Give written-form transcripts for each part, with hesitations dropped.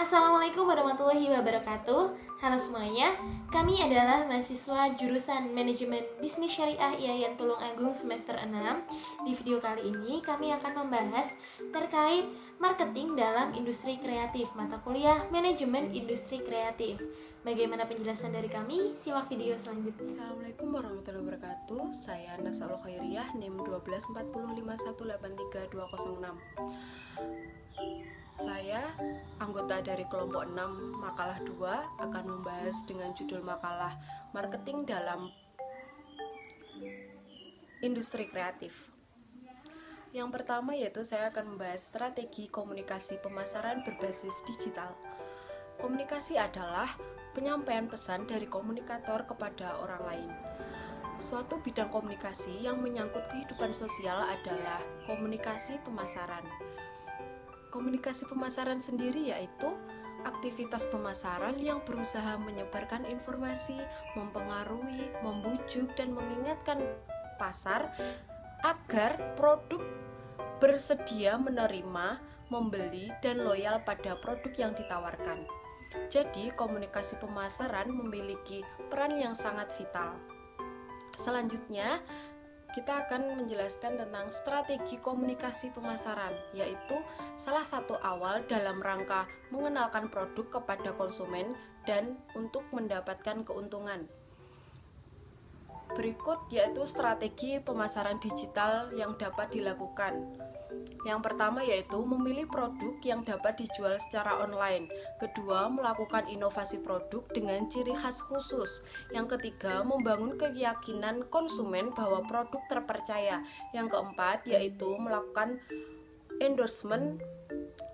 Assalamualaikum warahmatullahi wabarakatuh. Halo semuanya, kami adalah mahasiswa jurusan Manajemen Bisnis Syariah IAIN Tulung Agung semester 6. Di video kali ini kami akan membahas terkait marketing dalam industri kreatif, mata kuliah Manajemen Industri Kreatif. Bagaimana penjelasan dari kami? Simak video selanjutnya. Assalamualaikum warahmatullahi wabarakatuh. Saya Nasalul Khairiyah, NIM 12405183206. Saya anggota dari kelompok 6 makalah 2 akan membahas dengan judul makalah Marketing dalam Industri Kreatif. Yang pertama yaitu saya akan membahas strategi komunikasi pemasaran berbasis digital. Komunikasi adalah penyampaian pesan dari komunikator kepada orang lain. Suatu bidang komunikasi yang menyangkut kehidupan sosial adalah komunikasi pemasaran. Komunikasi pemasaran sendiri yaitu aktivitas pemasaran yang berusaha menyebarkan informasi, mempengaruhi, membujuk, dan mengingatkan pasar agar produk bersedia menerima, membeli, dan loyal pada produk yang ditawarkan. Jadi, komunikasi pemasaran memiliki peran yang sangat vital. Selanjutnya, kita akan menjelaskan tentang strategi komunikasi pemasaran, yaitu salah satu awal dalam rangka mengenalkan produk kepada konsumen dan untuk mendapatkan keuntungan. Berikut yaitu strategi pemasaran digital yang dapat dilakukan. Yang pertama yaitu memilih produk yang dapat dijual secara online. Kedua, melakukan inovasi produk dengan ciri khas khusus. Yang ketiga, membangun keyakinan konsumen bahwa produk terpercaya. Yang keempat yaitu melakukan endorsement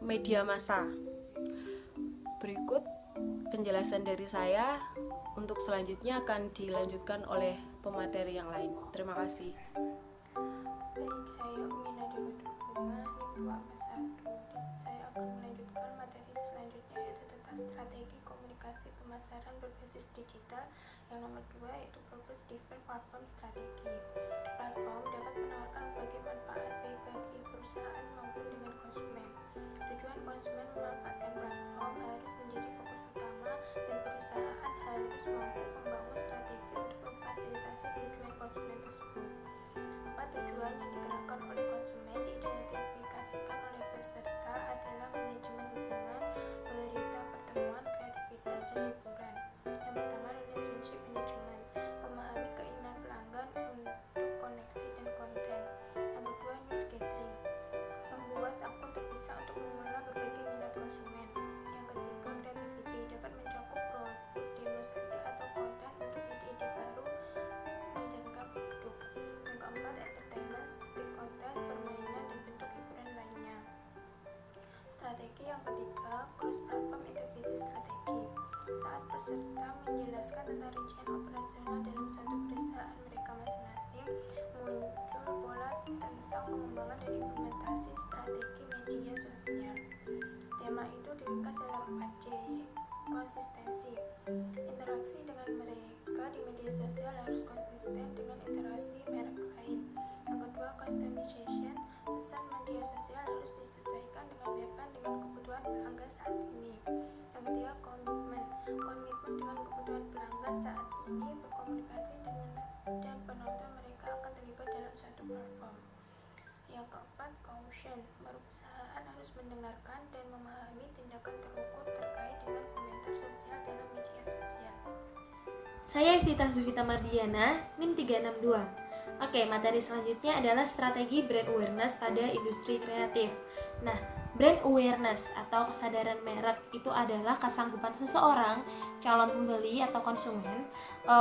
media massa. Berikut penjelasan dari saya. Untuk selanjutnya akan dilanjutkan oleh pemateri yang lain. Terima kasih. Baik, saya Umi Nadia Bunga, NIM 241. Saya akan melanjutkan materi selanjutnya yaitu tentang strategi komunikasi pemasaran berbasis digital. Yang nomor 2 yaitu Purpose Driven Platform Strategi. Platform dapat menawarkan berbagai manfaat baik bagi perusahaan maupun dengan konsumen. Tujuan konsumen memanfaatkan platform harus menjadi fokus utama dan perusahaan harus mampu membangun strategi untuk memfasilitasi tujuan konsumen tersebut. Tujuan yang digerakkan oleh konsumen diidentifikasikan oleh peserta adalah manajemen hubungan, berita, pertemuan, kreativitas, dan hiburan. Yang pertama, relationship management, memahami keinginan pelanggan untuk koneksi dan konten. Yang kedua, news gathering, membuat akun terpisah untuk mengelola berbagai minat konsumen. Yang ketiga, creativity, dapat mencakup produk, demonstrasi atau konten untuk ide-ide baru menjaga produk. Yang keempat, entertainment seperti kontes, permainan, dan bentuk hiburan lainnya. Strategi yang ketiga, cross-platform integrity strategi. Saat peserta menjelaskan tentang rincian operasional dalam suatu perusahaan mereka masing-masing, muncul pola tentang pengembangan dan implementasi strategi media sosial. Tema itu diringkas dalam 4C, konsistensi. Interaksi dengan mereka di media sosial harus konsisten dengan interaksi merek lain. Yang kedua, customization, pesan media sosial harus disesuaikan dengan relevan dengan kebutuhan pelanggan saat ini. Yang ketiga, komitmen dengan kebutuhan pelanggan saat ini, berkomunikasi dan penonton mereka akan terlibat dalam suatu platform. Yang keempat, caution, perusahaan harus mendengarkan dan memahami tindakan terukur terkait dengan komentar sosial dalam media sosial. Saya Iftitah Zufita Mardiana, NIM 362. Oke, materi selanjutnya adalah strategi brand awareness pada industri kreatif. Nah, brand awareness atau kesadaran merek itu adalah kesanggupan seseorang, calon pembeli atau konsumen,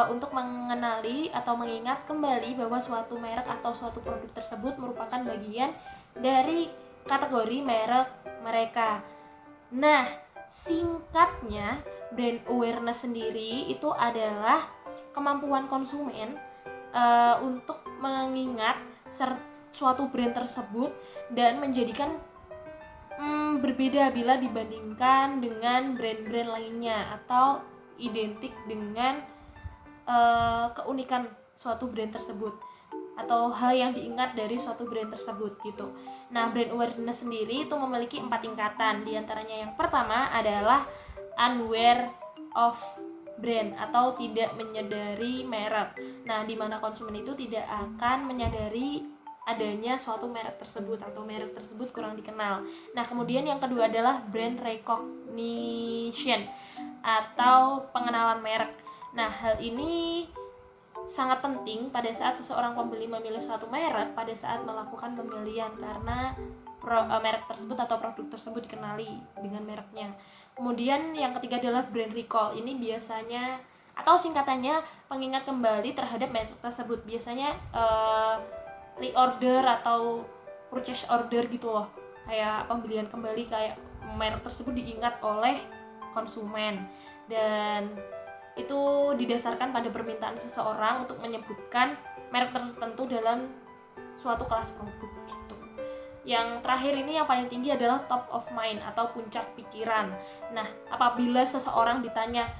untuk mengenali atau mengingat kembali bahwa suatu merek atau suatu produk tersebut merupakan bagian dari kategori merek mereka. Nah, singkatnya, brand awareness sendiri itu adalah kemampuan konsumen untuk mengingat suatu brand tersebut dan menjadikan berbeda bila dibandingkan dengan brand-brand lainnya atau identik dengan keunikan suatu brand tersebut atau hal yang diingat dari suatu brand tersebut gitu. Nah, brand awareness sendiri itu memiliki 4 tingkatan. Di antaranya yang pertama adalah unaware of brand atau tidak menyadari merek. Nah, di mana konsumen itu tidak akan menyadari adanya suatu merek tersebut atau merek tersebut kurang dikenal. Nah, kemudian yang kedua adalah brand recognition atau pengenalan merek. Nah, hal ini sangat penting pada saat seseorang pembeli memilih suatu merek pada saat melakukan pembelian karena merek tersebut atau produk tersebut dikenali dengan mereknya. Kemudian yang ketiga adalah brand recall. Ini biasanya atau singkatannya pengingat kembali terhadap merek tersebut. Biasanya reorder atau purchase order gitu loh. Kayak pembelian kembali, kayak merek tersebut diingat oleh konsumen dan itu didasarkan pada permintaan seseorang untuk menyebutkan merek tertentu dalam suatu kelas produk gitu. Yang terakhir ini yang paling tinggi adalah top of mind atau puncak pikiran. Nah, apabila seseorang ditanya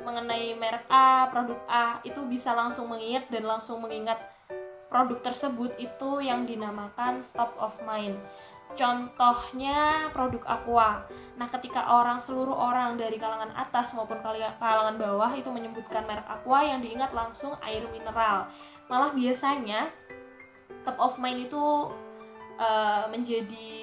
mengenai merek A, produk A, itu bisa langsung mengingat dan langsung mengingat produk tersebut, itu yang dinamakan top of mind. Contohnya produk Aqua. Nah, ketika seluruh orang dari kalangan atas maupun kalangan bawah itu menyebutkan merek Aqua, yang diingat langsung air mineral. Malah biasanya top of mind itu menjadi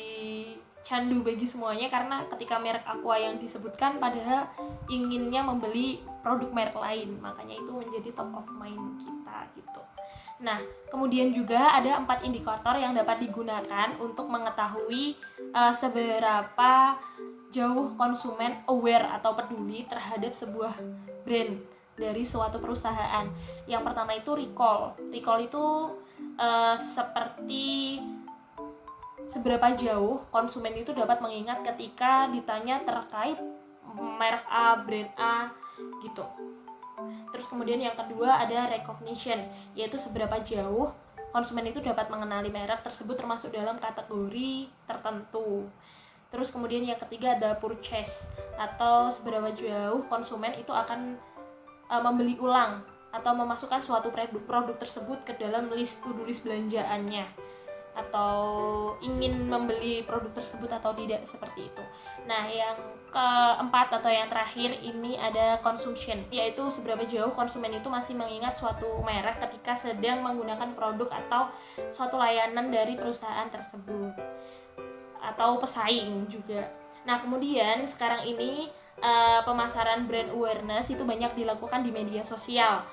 candu bagi semuanya karena ketika merek Aqua yang disebutkan padahal inginnya membeli produk merek lain, makanya itu menjadi top of mind kita gitu. Nah, kemudian juga ada 4 indikator yang dapat digunakan untuk mengetahui seberapa jauh konsumen aware atau peduli terhadap sebuah brand dari suatu perusahaan. Yang pertama itu recall. Recall itu seperti seberapa jauh konsumen itu dapat mengingat ketika ditanya terkait merek A, brand A gitu. Terus kemudian yang kedua ada recognition, yaitu seberapa jauh konsumen itu dapat mengenali merek tersebut termasuk dalam kategori tertentu. Terus kemudian yang ketiga ada purchase, atau seberapa jauh konsumen itu akan membeli ulang atau memasukkan suatu produk tersebut ke dalam list to-do list belanjaannya, atau ingin membeli produk tersebut atau tidak, seperti itu. Nah, yang keempat atau yang terakhir ini ada consumption, yaitu seberapa jauh konsumen itu masih mengingat suatu merek ketika sedang menggunakan produk atau suatu layanan dari perusahaan tersebut atau pesaing juga. Nah, kemudian sekarang ini pemasaran brand awareness itu banyak dilakukan di media sosial.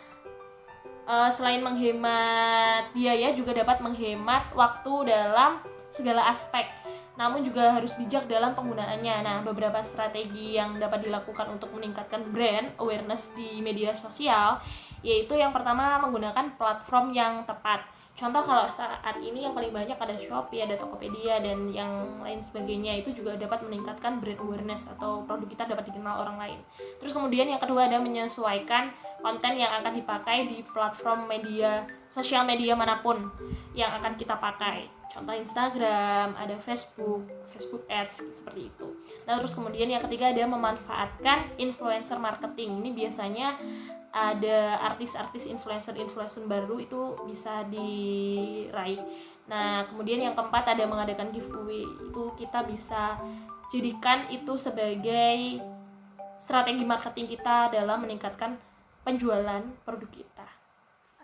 Selain menghemat biaya, juga dapat menghemat waktu dalam segala aspek, namun juga harus bijak dalam penggunaannya. Nah, beberapa strategi yang dapat dilakukan untuk meningkatkan brand awareness di media sosial, yaitu yang pertama menggunakan platform yang tepat. Contoh kalau saat ini yang paling banyak ada Shopee, ada Tokopedia, dan yang lain sebagainya, itu juga dapat meningkatkan brand awareness atau produk kita dapat dikenal orang lain. Terus kemudian yang kedua ada menyesuaikan konten yang akan dipakai di platform media, sosial media manapun yang akan kita pakai. Contoh Instagram, ada Facebook Ads, seperti itu. Nah, terus kemudian yang ketiga ada memanfaatkan influencer marketing. Ini biasanya ada artis-artis influencer baru itu bisa diraih. Nah, kemudian yang keempat ada mengadakan giveaway. Itu kita bisa jadikan itu sebagai strategi marketing kita dalam meningkatkan penjualan produk kita.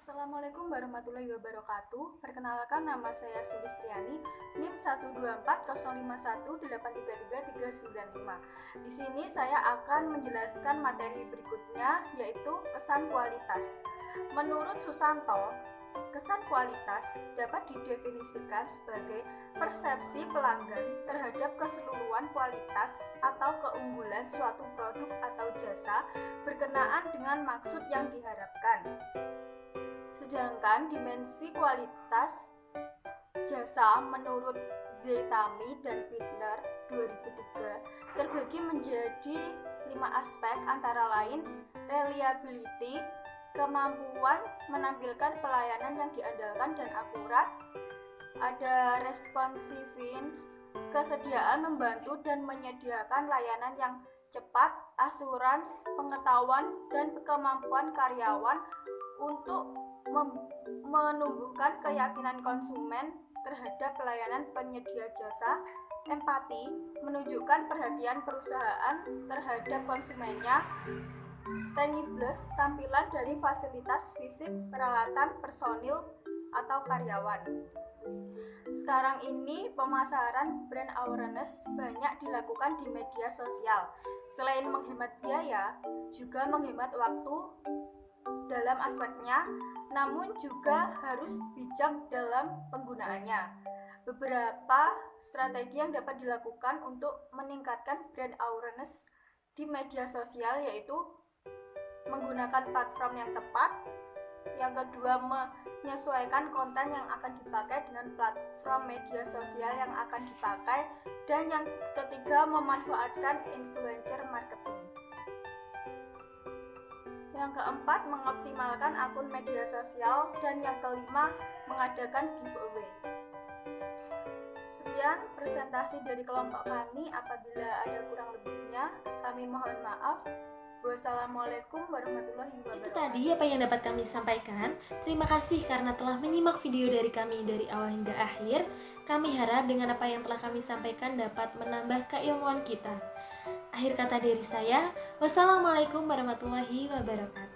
Assalamualaikum warahmatullahi wabarakatuh. Perkenalkan, nama saya Sulistriani, NIM 1240518333395. Di sini saya akan menjelaskan materi berikutnya, yaitu kesan kualitas. Menurut Susanto, kesan kualitas dapat didefinisikan sebagai persepsi pelanggan terhadap keseluruhan kualitas atau keunggulan suatu produk atau jasa berkenaan dengan maksud yang diharapkan. Sedangkan dimensi kualitas jasa menurut Zeitami dan Bittner 2003 terbagi menjadi 5 aspek, antara lain reliability, kemampuan menampilkan pelayanan yang diandalkan dan akurat, ada responsiveness, kesediaan membantu dan menyediakan layanan yang cepat, asurans, pengetahuan dan kemampuan karyawan untuk menumbuhkan keyakinan konsumen terhadap pelayanan penyedia jasa, empati, menunjukkan perhatian perusahaan terhadap konsumennya, tangibles, tampilan dari fasilitas fisik, peralatan, personil, atau karyawan. Sekarang ini pemasaran brand awareness banyak dilakukan di media sosial. Selain menghemat biaya, juga menghemat waktu dalam aspeknya, namun juga harus bijak dalam penggunaannya. Beberapa strategi yang dapat dilakukan untuk meningkatkan brand awareness di media sosial yaitu menggunakan platform yang tepat, yang kedua menyesuaikan konten yang akan dipakai dengan platform media sosial yang akan dipakai, dan yang ketiga memanfaatkan influencer marketing. Yang keempat mengoptimalkan akun media sosial, dan yang kelima mengadakan giveaway. Sekian presentasi dari kelompok kami. Apabila ada kurang lebihnya, kami mohon maaf. Wassalamualaikum warahmatullahi wabarakatuh. Itu tadi apa yang dapat kami sampaikan. Terima kasih karena telah menyimak video dari kami dari awal hingga akhir. Kami harap dengan apa yang telah kami sampaikan dapat menambah keilmuan kita. Akhir kata dari saya, wassalamualaikum warahmatullahi wabarakatuh.